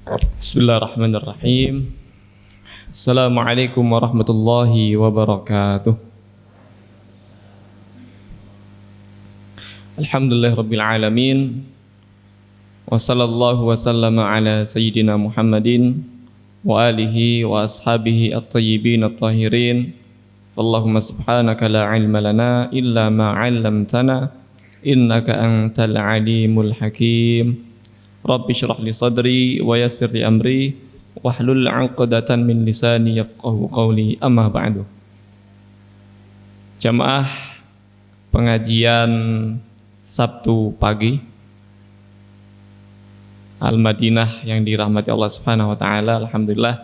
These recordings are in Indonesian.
Bismillahirrahmanirrahim. Assalamualaikum warahmatullahi wabarakatuh. Alhamdulillahirabbil alamin. Wa sallallahu wa sallama ala sayyidina Muhammadin wa alihi wa ashabihi at-tayyibin at-tahirin. Allahumma subhanaka la ilma lana illa ma 'allamtana innaka antal alimul hakim. Rabbi syrah li sadri wa yassir li amri wahlul 'uqdatan min lisani yafqahu qawli, amma ba'du. Jamaah pengajian Sabtu pagi Al-Madinah yang dirahmati Allah Subhanahu wa taala, alhamdulillah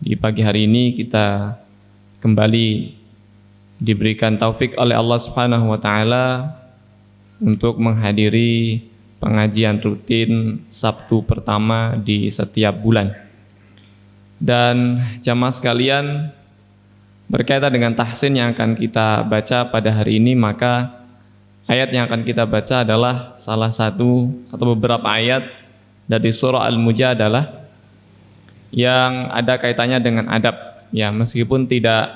di pagi hari ini kita kembali diberikan taufik oleh Allah Subhanahu wa taala untuk menghadiri pengajian rutin Sabtu pertama di setiap bulan. Dan jamaah sekalian, berkaitan dengan tahsin yang akan kita baca pada hari ini, maka ayat yang akan kita baca adalah salah satu atau beberapa ayat dari surah Al-Mujadalah yang ada kaitannya dengan adab. Ya, meskipun tidak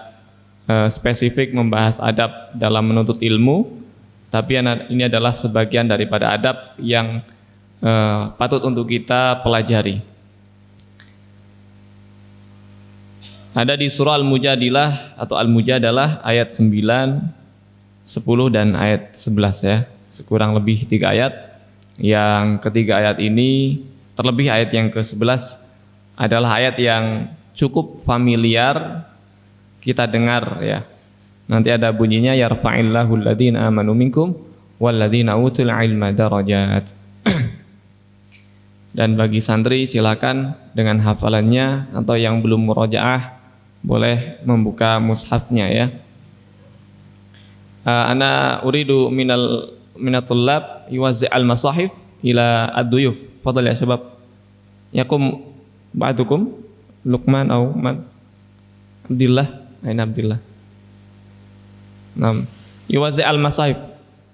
spesifik membahas adab dalam menuntut ilmu, tapi ini adalah sebagian daripada adab yang patut untuk kita pelajari. Ada di surah Al-Mujadilah atau Al-Mujadalah ayat 9, 10 dan ayat 11 ya. Sekurang lebih 3 ayat. Yang ketiga ayat ini, terlebih ayat yang ke-11 adalah ayat yang cukup familiar kita dengar ya. Nanti ada bunyinya yarfa'illahu alladhina amanu minkum walladhina utul ilma darajat. Dan bagi santri silakan dengan hafalannya, atau yang belum murojaah boleh membuka mushafnya ya. Ana uridu minatullab yuwazzi' al-masahif ila ad-duyuf. Fadhal ya syabab. Yakum ba'dukum Luqman au man Abdillah, aina Abdillah. Naam. Yuwazzi' al-masahif.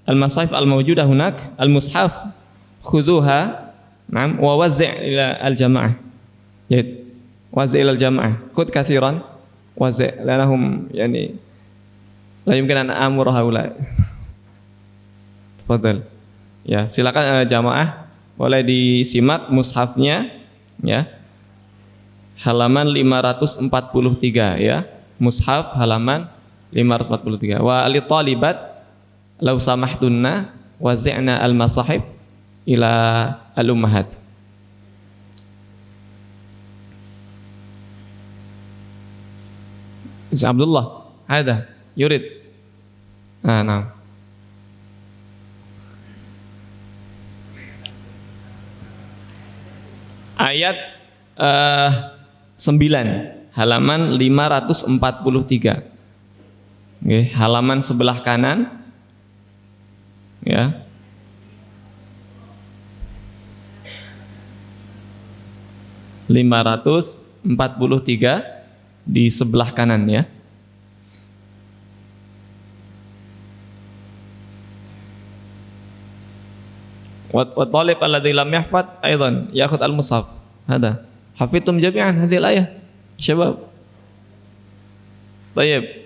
Al-masahif al-mawjudah hunak, al-mushaf khudhuha, naam, wa wazzi' ila al-jamaah. Yait. Wazzi' ila al-jamaah. Khudh katsiran wazzi' lanahum, yani la yumkin an amur haula. Tafadhal. Ya, silakan jamaah boleh disimak mushafnya ya. Halaman 543 ya. Mushaf halaman 543. Wa li talibat law samahtunna wazi'na al-masahib ila al-ummahat. Abdullah, ada yurid. Nah. Ayat 9 halaman 543. Oke, halaman sebelah kanan ya. (543) di sebelah kanan ya. Wa talib alladzi lam yahfad aidan ya'khudh al-mushaf. Hada. Hafidtum jami'an hadhihi al-ayah? Syabab. Baik.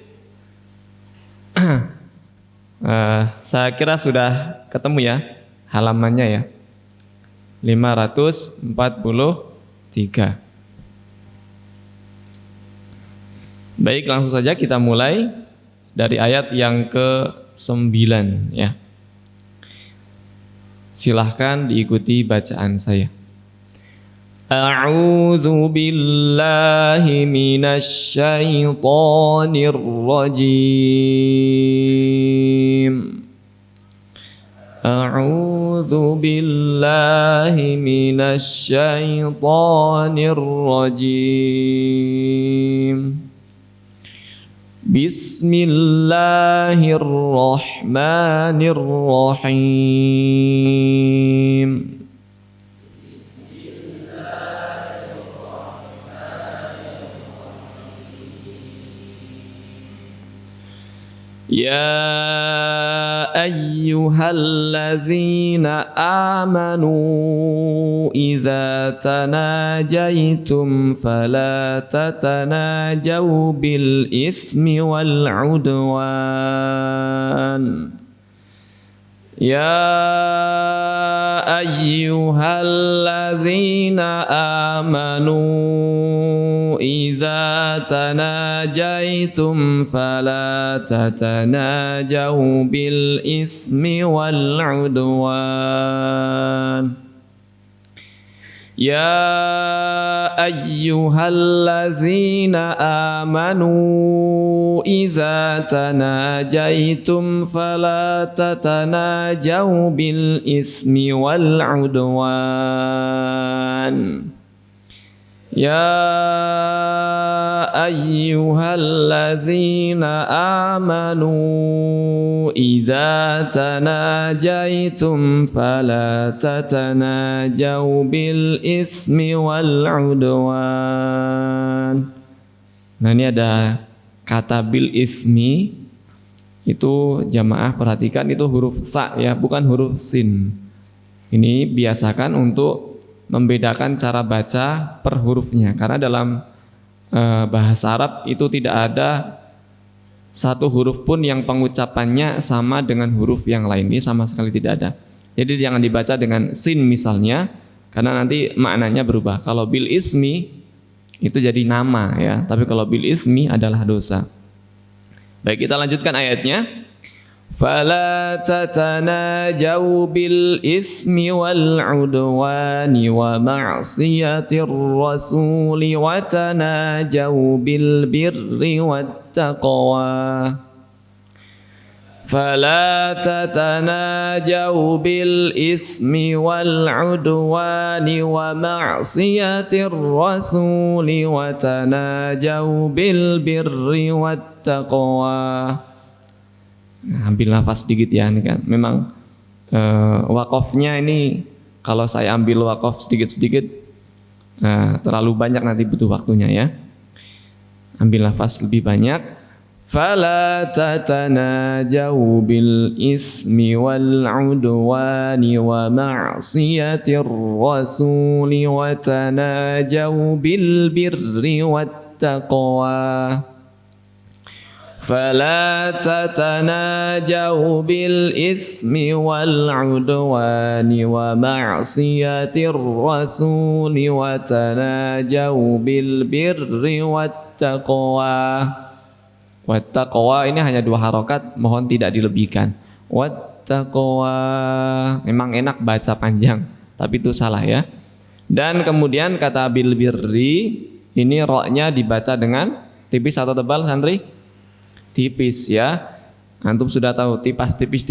Saya kira sudah ketemu ya halamannya ya. 543. Baik, langsung saja kita mulai dari ayat yang ke-9 ya. Silahkan diikuti bacaan saya. A'udzu billahi minasy syaithanir rajim. A'udzu billahi minasy syaithanir rajim. Bismillahirrahmanirrahim. يا ayyuhallazina amanu idza tanajaitum fala tatanajaw bil ismi wal udwan. Ya ayyuhallazina amanu idza tanajaitum fala tatanajaw bil ismi wal udwan. Ya ayyuhallazina amanu idza tanajaitum fala tatanajaw bil ismi wal udwan. Ya ayyuhallazina amanu idza tanajaitum fala tatanajaw bil ismi wal udwan. Nah, ini ada kata bil ismi, itu jamaah perhatikan, itu huruf sa ya, bukan huruf sin. Ini biasakan untuk membedakan cara baca per hurufnya, karena dalam bahasa Arab itu tidak ada satu huruf pun yang pengucapannya sama dengan huruf yang lain. Ini sama sekali tidak ada. Jadi jangan dibaca dengan sin misalnya, karena nanti maknanya berubah. Kalau bil ismi itu jadi nama ya, tapi kalau bil ismi adalah dosa. Baik, kita lanjutkan ayatnya. فَلَا تَتَنَاجَوْا بِالْإِثْمِ وَالْعُدْوَانِ وَمَعْصِيَةِ الرَّسُولِ وَتَنَاجَوْا بِالْبِرِّ وَالتَّقْوَى فَلَا تَتَنَاجَوْا بِالْإِثْمِ وَالْعُدْوَانِ وَمَعْصِيَةِ الرَّسُولِ وَتَنَاجَوْا بِالْبِرِّ وَالتَّقْوَى. Nah, ambil nafas sedikit ya, ini kan memang wakofnya ini kalau saya ambil wakof sedikit-sedikit terlalu banyak, nanti butuh waktunya ya. Ambil nafas lebih banyak. Fala tatanajaw bil ismi wal udwani wa ma'siyatir rasuli wa tanajaw bil birri wat taqwa. فلا تتناجوا بالإثم والعدوان ومعصية الرسول وتناجوا بالبر والتقوى. Wattaqwa ini hanya 2 harokat, mohon tidak dilebihkan. Wattaqwa memang enak baca panjang, tapi itu salah ya. Dan kemudian kata bil birri ini roknya dibaca dengan tipis atau tebal, santri? Tipis ya. Antum sudah tahu tipas tipis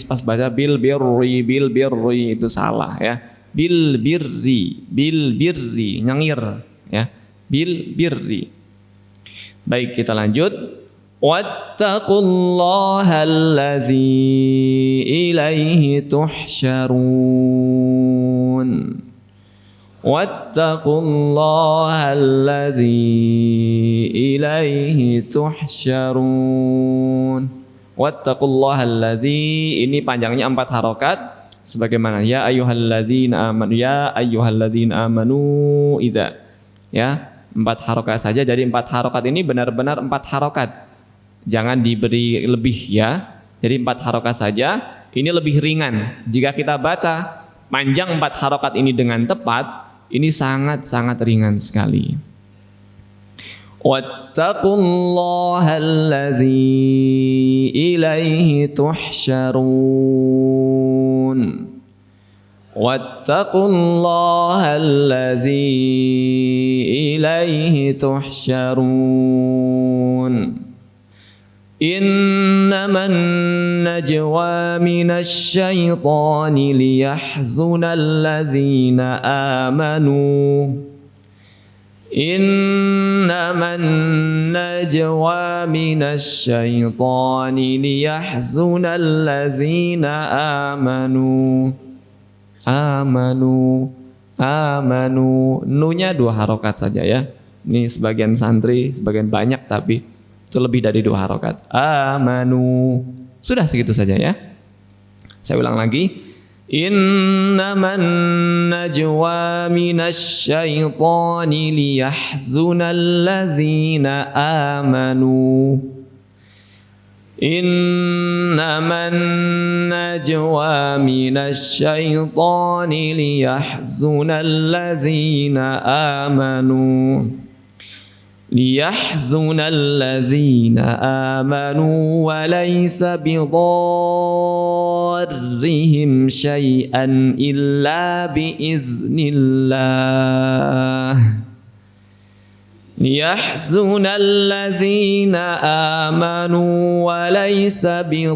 pas baca bil birri itu salah ya. Bil birri nyengir ya. Bil birri. Baik, kita lanjut. Wattaqullaha allazi ilaihi tuhsyarun. Wattaqullaha alladzi ilaihi tuhsyarun. Wattaqullaha alladzi, ini panjangnya 4 harokat sebagaimana ya ayyuhalladzina amanu, ya ayyuhalladzina amanu idza. Ya, 4 harokat saja. Jadi 4 harokat ini benar-benar 4 harokat. Jangan diberi lebih ya. Jadi 4 harokat saja. Ini lebih ringan. Jika kita baca panjang 4 harokat ini dengan tepat, ini sangat-sangat ringan sekali. Wattaqullaha allazi ilaihi tuhsyarun. Wattaqullaha allazi ilaihi tuhsyarun. Innaman najwa minasy syaitani liyahzunal ladzina amanu. Innaman najwa minasy syaitani liyahzunal ladzina amanu. Amanu, nunya 2 harokat saja ya. Ini sebagian santri, sebagian banyak, tapi itu lebih dari 2 harokat. Amanu. Sudah segitu saja ya. Saya ulang lagi. Innaman najwa minasyaitani liyahzunal ladzina amanu. Innaman najwa minasyaitani liyahzunal ladzina amanu. ليحزن الذين آمنوا وليس بضارهم شيئا إلا بإذن الله ليحزن الذين آمنوا وليس بضارهم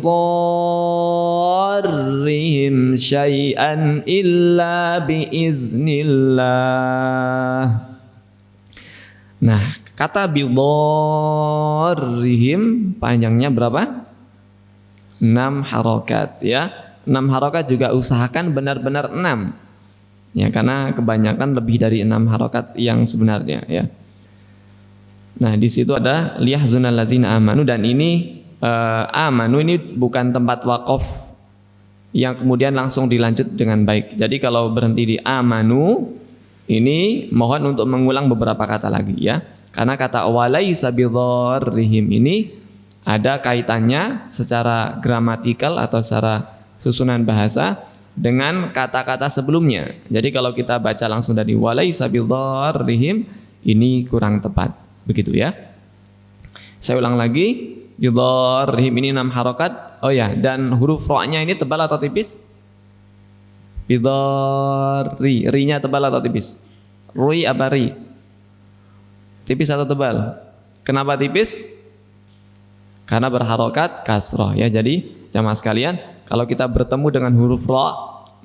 شيئا إلا بإذن الله. Nah, kata bidharrihim panjangnya berapa? 6 harokat ya. 6 harokat juga usahakan benar-benar 6. Ya, karena kebanyakan lebih dari 6 harokat yang sebenarnya ya. Nah, di situ ada liyahzunal ladzina amanu, dan ini amanu ini bukan tempat waqaf yang kemudian langsung dilanjut dengan baik. Jadi kalau berhenti di amanu ini mohon untuk mengulang beberapa kata lagi ya. Karena kata walaisa bidharrihim ini ada kaitannya secara gramatikal atau secara susunan bahasa dengan kata-kata sebelumnya. Jadi kalau kita baca langsung dari walaisa bidharrihim ini kurang tepat. Begitu ya. Saya ulang lagi. Bidharrihim ini 6 harokat. Oh ya, dan huruf ra-nya ini tebal atau tipis? Bidharri, ri-nya tebal atau tipis? Rui apa ri? Tipis atau tebal? Kenapa tipis? Karena berharokat kasroh ya. Jadi jamaah sekalian, kalau kita bertemu dengan huruf ra,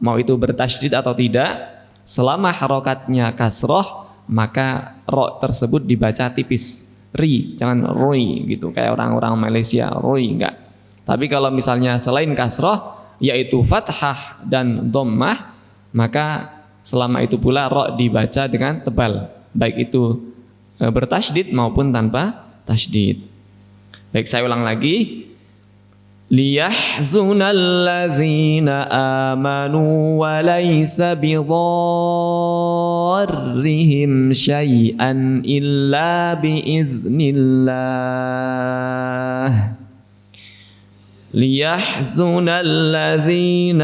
mau itu bertasydid atau tidak, selama harokatnya kasroh, maka ra tersebut dibaca tipis. Ri, jangan rui gitu kayak orang-orang Malaysia, rui enggak. Tapi kalau misalnya selain kasroh yaitu fathah dan dhammah, maka selama itu pula ra dibaca dengan tebal, baik itu bertasydid maupun tanpa tasydid. Baik, saya ulang lagi. Liyahzunal ladzina amanu wa laysa bidharrihim syai'an illa biiznillah. ليحزن الذين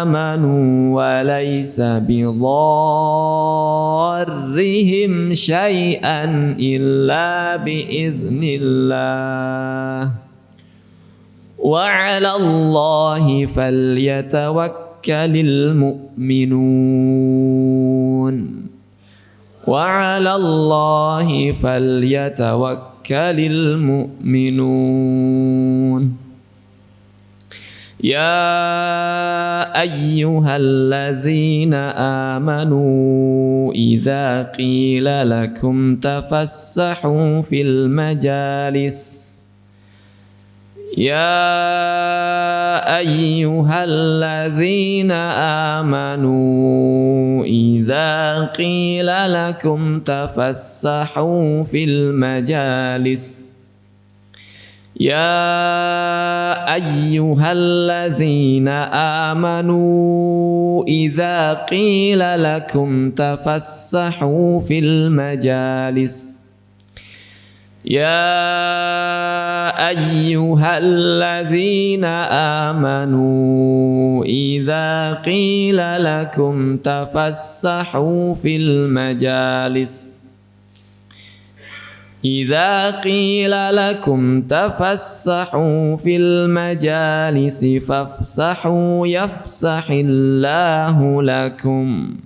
آمنوا وليس بضارهم شيئا إلا بإذن الله وعلى الله فليتوكل المؤمنون وعلى الله فليتوكل المؤمنون يا أيها الذين آمنوا إذا قيل لكم تفسحوا في المجالس يا أيها الذين آمنوا إذا قيل لكم تفسحوا في المجالس يا أيها الذين آمنوا إذا قيل لكم تفسحوا في المجالس يا أيها الذين آمنوا إذا قيل لكم تفسحوا في المجالس إذا قيل لكم تفسحوا في المجالس فافسحوا يفسح الله لكم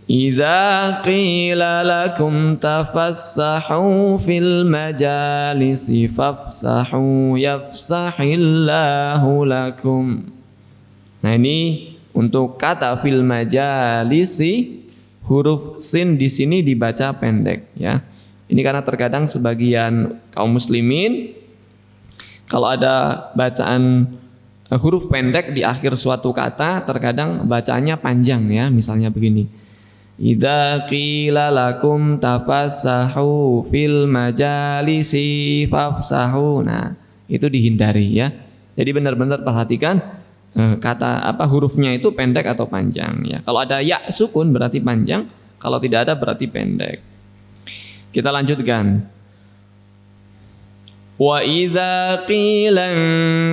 إذا قيل لكم تفسحوا في المجالس فافسحوا يفسح الله لكم. Nah, ini untuk kata fil majalisi, huruf sin di sini dibaca pendek ya. Ini karena terkadang sebagian kaum muslimin kalau ada bacaan huruf pendek di akhir suatu kata, terkadang bacaannya panjang ya. Misalnya begini. Idza qila lakum tafassahu fil majalisi fafsahu. Nah, itu dihindari ya. Jadi benar-benar perhatikan kata hurufnya itu pendek atau panjang ya. Kalau ada ya sukun berarti panjang, kalau tidak ada berarti pendek. Kita lanjutkan. Wa idza qila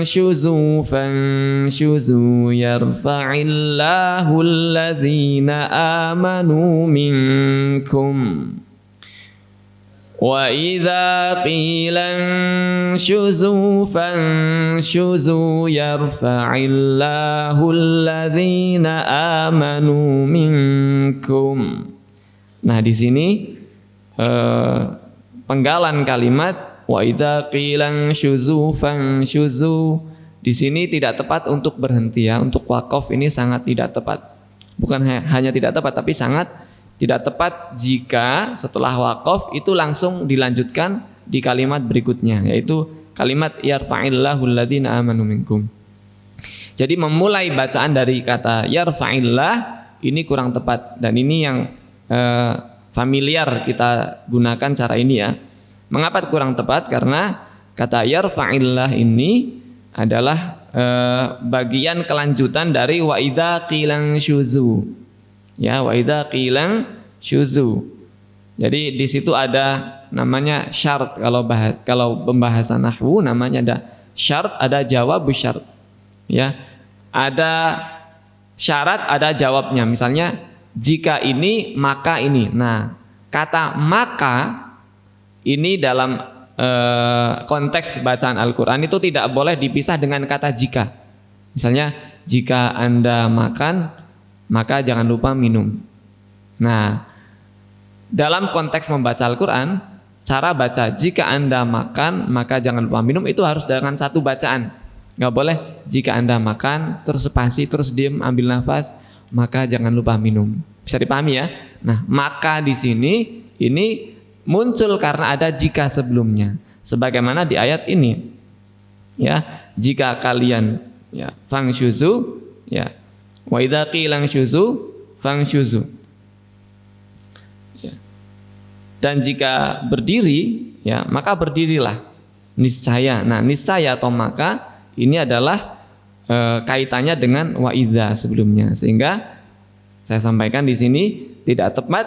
shuzu fanshuzu yarfa'illahu alladhina amanu minkum. Wa idza qila shuzu fanshuzu yarfa'illahu alladhina amanu minkum. Nah, di sini penggalan kalimat wa idza qila syuzu fanshuzu di sini tidak tepat untuk berhenti ya, untuk waqaf ini sangat tidak tepat. Bukan hanya tidak tepat tapi sangat tidak tepat jika setelah waqaf itu langsung dilanjutkan di kalimat berikutnya, yaitu kalimat yarfa'illahu alladhina amanu minkum. Jadi memulai bacaan dari kata yarfa'illah ini kurang tepat, dan ini yang familiar kita gunakan cara ini ya. Mengapa kurang tepat? Karena kata yarfa'illah ini adalah bagian kelanjutan dari wa idza qilan syuzu. Ya, wa idza qilan syuzu. Jadi di situ ada namanya syarat, kalau pembahasan nahwu namanya ada syarat, ada jawab syarat. Ya. Ada syarat, ada jawabnya. Misalnya jika ini maka ini. Nah, kata maka ini dalam konteks bacaan Al-Quran itu tidak boleh dipisah dengan kata jika. Misalnya jika Anda makan maka jangan lupa minum. Nah, dalam konteks membaca Al-Quran, cara baca jika Anda makan maka jangan lupa minum itu harus dengan satu bacaan. Gak boleh jika Anda makan terus spasi terus diam ambil nafas maka jangan lupa minum. Bisa dipahami ya? Nah, maka di sini ini muncul karena ada jika sebelumnya, sebagaimana di ayat ini ya, jika kalian ya fangshuzu ya, wa idza qila syuzu fangshuzu ya. Dan jika berdiri ya maka berdirilah, niscaya. Nah, niscaya atau maka ini adalah kaitannya dengan wa idza sebelumnya, sehingga saya sampaikan di sini tidak tepat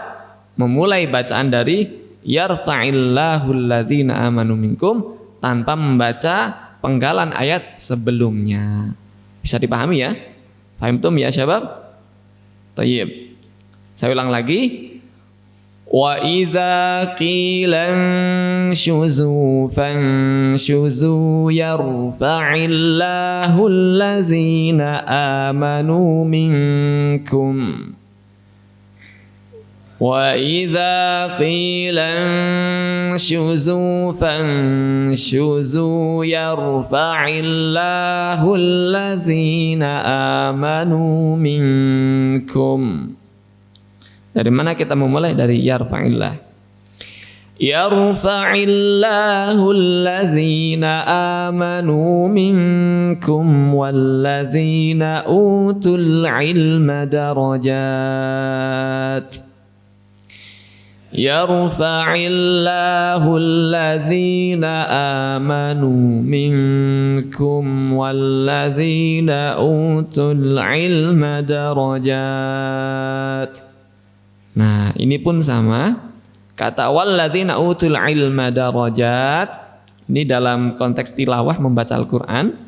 memulai bacaan dari yarfa'illahu alladhina amanu minkum tanpa membaca penggalan ayat sebelumnya. Bisa dipahami ya? Fahimtum ya syabab? Tayyib. Saya ulang lagi. Wa idza qila syuzu fanshuzu yarfa'illahu alladhina amanu minkum. Wa idza qila syuzu fanshuzu yarfa'illahu alladhina amanu minkum. Dari mana kita memulai? Dari yarfa'illah. Yarfa'illahu alladhina amanu minkum walladhina utul ilma darajat. Yarfa'illahu alladhina amanu minkum walladhina utul ilma darajat. Nah, ini pun sama. Kata walladzina utul ilma darajat ini dalam konteks tilawah membaca Al-Qur'an,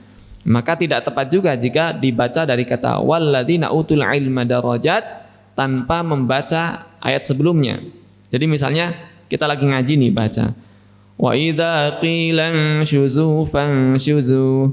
maka tidak tepat juga jika dibaca dari kata walladzina utul ilma darajat tanpa membaca ayat sebelumnya. Jadi misalnya kita lagi ngaji nih baca wa idza qila syuzu fanshuzu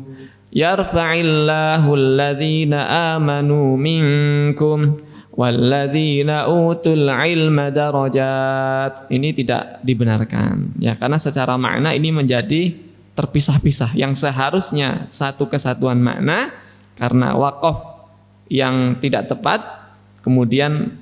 yarfa'illahu alladhina amanu minkum walladzina utul ilma darajat. Ini tidak dibenarkan ya, karena secara makna ini menjadi terpisah-pisah yang seharusnya satu kesatuan makna, karena waqaf yang tidak tepat kemudian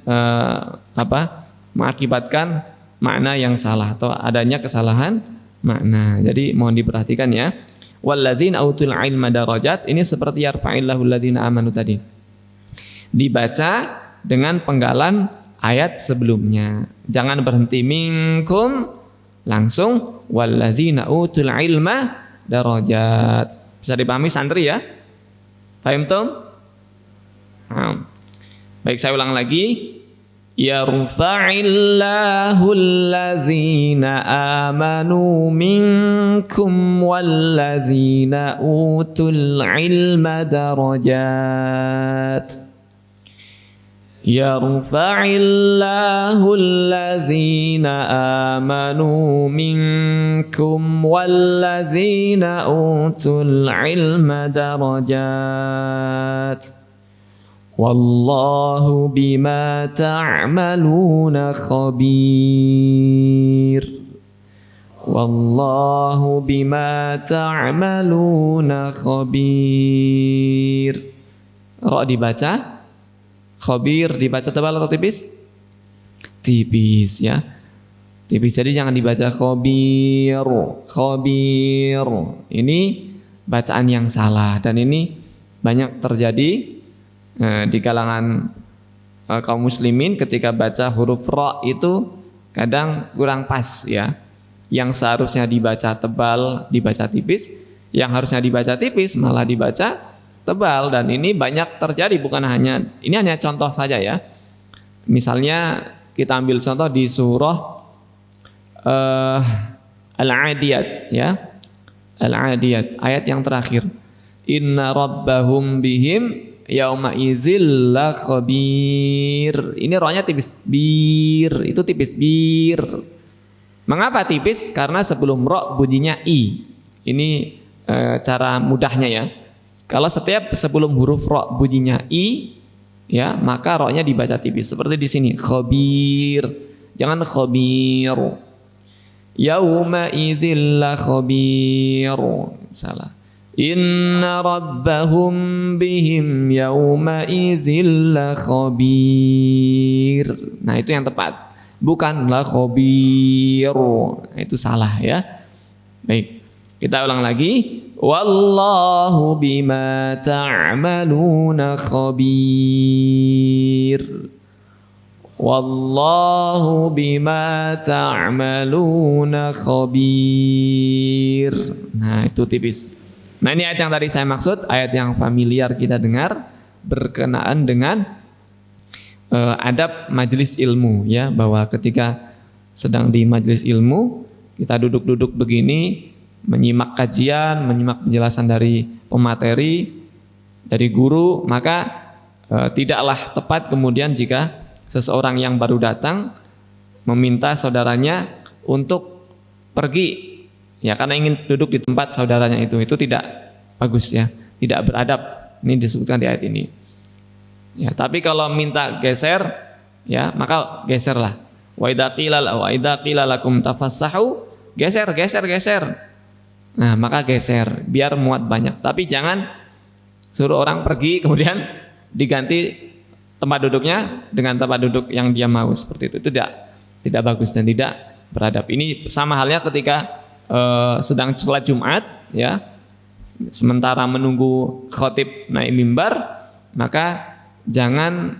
mengakibatkan makna yang salah atau adanya kesalahan makna. Jadi mohon diperhatikan ya. Walladzina utul ilma darajat ini seperti yarfa'illahu alladzina amanu tadi. Dibaca dengan penggalan ayat sebelumnya. Jangan berhenti minkum, langsung walladzina utul ilma darajat. Bisa dipahami santri ya? Paham tuh? Baik, saya ulang lagi. Yarfa'illahu allazina amanu minkum wallazina utul ilma darajat. Yarfa'illahu allazina amanu minkum wallazina utul ilma darajat. Wallahu bima ta'maluna khabir. Wallahu bima ta'maluna khabir. Ra dibaca, khabir dibaca tebal atau tipis? Tipis ya. Tipis, jadi jangan dibaca khabir. Khabir. Ini bacaan yang salah dan ini banyak terjadi di kalangan kaum muslimin ketika baca huruf ra itu kadang kurang pas ya. Yang seharusnya dibaca tebal dibaca tipis, yang harusnya dibaca tipis malah dibaca tebal, dan ini banyak terjadi. Bukan hanya ini, hanya contoh saja ya. Misalnya kita ambil contoh di surah Al-Adiyat ya. Al-Adiyat ayat yang terakhir. Inna rabbahum bihim yauma idzil la khabir. Ini rohnya tipis, bir, itu tipis, bir. Mengapa tipis? Karena sebelum ro bunyinya i. Ini cara mudahnya ya. Kalau setiap sebelum huruf ro bunyinya i, ya maka rohnya dibaca tipis. Seperti di sini, khabir. Jangan khabir. Yauma idzil la khabir. Salah. Inna rabbahum bihim yawma idzil la khabir. Nah, itu yang tepat. Bukan la khabir. Nah, itu salah ya. Baik, kita ulang lagi. Wallahu bima ta'maluna khabir. Wallahu bima ta'maluna khabir. Nah, itu tipis. Nah, ini ayat yang tadi saya maksud, ayat yang familiar kita dengar berkenaan dengan adab majelis ilmu ya, bahwa ketika sedang di majelis ilmu kita duduk-duduk begini menyimak kajian, menyimak penjelasan dari pemateri, dari guru, maka tidaklah tepat kemudian jika seseorang yang baru datang meminta saudaranya untuk pergi ya karena ingin duduk di tempat saudaranya itu tidak bagus ya, tidak beradab. Ini disebutkan di ayat ini. Ya, tapi kalau minta geser ya, maka geserlah. Wa idza qila lakum tafassahu, geser. Nah, maka geser biar muat banyak. Tapi jangan suruh orang pergi kemudian diganti tempat duduknya dengan tempat duduk yang dia mau, seperti itu. Itu tidak bagus dan tidak beradab. Ini sama halnya ketika sedang sholat Jumat ya, sementara menunggu khotib naik mimbar, maka jangan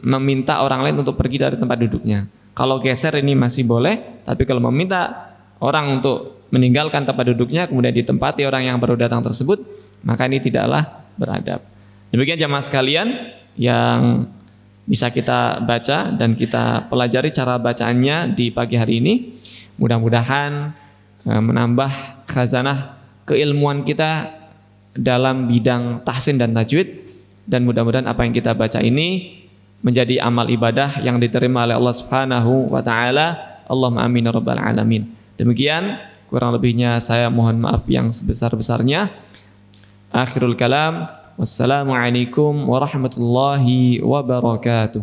meminta orang lain untuk pergi dari tempat duduknya. Kalau geser ini masih boleh, tapi kalau meminta orang untuk meninggalkan tempat duduknya kemudian ditempati orang yang baru datang tersebut, maka ini tidaklah beradab. Demikian jamaah sekalian yang bisa kita baca dan kita pelajari cara bacaannya di pagi hari ini. Mudah-mudahan menambah khazanah keilmuan kita dalam bidang tahsin dan tajwid, dan mudah-mudahan apa yang kita baca ini menjadi amal ibadah yang diterima oleh Allah Subhanahu wa taala. Allahumma amin ya rabbal alamin. Demikian kurang lebihnya saya mohon maaf yang sebesar-besarnya. Akhirul kalam, wassalamualaikum warahmatullahi wabarakatuh.